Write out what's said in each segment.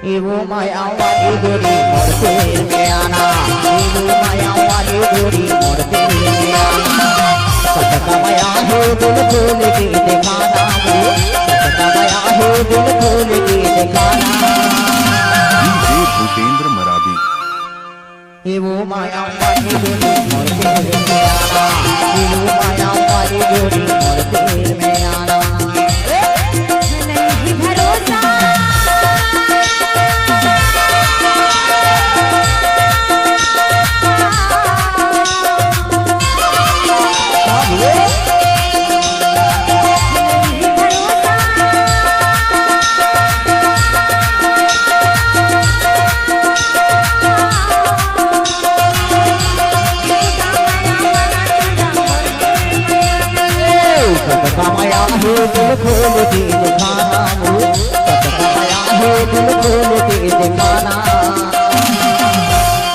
एवो माया वाली गोरी मोर दिल में आना, एवो माया वाली गोरी मोर दिल में आना। सटका माया है दिल खोल के दिखाना, सटका माया है दिल खोल के दिखाना। डीजे भूपेंद्र मरावी। एवो माया वाली गोरी मोर दिल में आना, एवो माया वाली गोरी मोर दिल में आना। नहीं भरोसा माया है दिल खोल के दिखाना, माया है दिल खोल के दिखाना।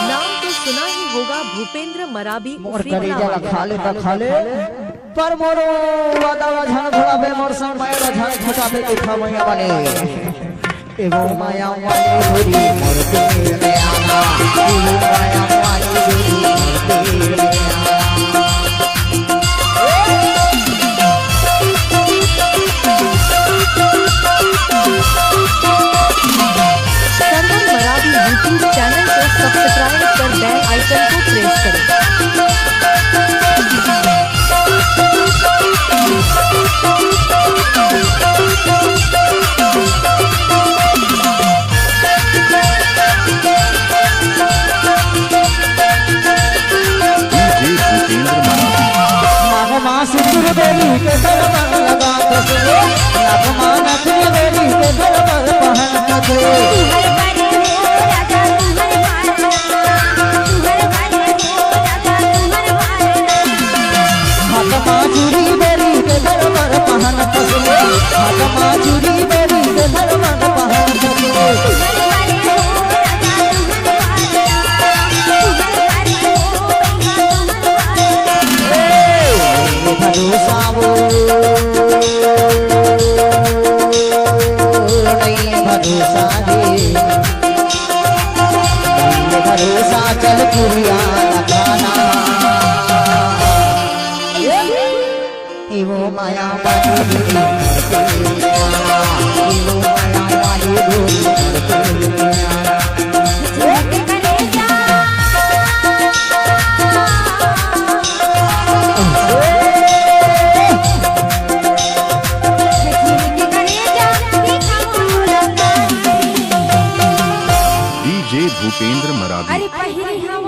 नाम तो सुना ही होगा भूपेंद्र मरावी। मोर करेजा खाले त खाले पर मोरो वादा झन घोड़ाबे मोर समय झन घटाबे देखा मैया बने। एगो माया वाली गोरी मोर दिल में आना, एगो माया वाली गोरी मोर दिल में आना। सरवर मरावी यूट्यूब चैनल को सब्सक्राइब कर बेल आइकन को प्रेस करें। बेली के दरबार लगा कसरे, नगमान नथनी बेली के दरबार पहन कसरे। हाथमा चूड़ी बेली के दरबार पहन कसरे, हाथमा चूड़ी बेली के दरबार पहन कसरे। भरोसा वो नहीं भरोसा दे, भरोसा चल पुरिया लगाना। एवो माया वाली गोरी एवो माया वाली गोरी डीजे भूपेंद्र मरावी। अरे पहिरी हम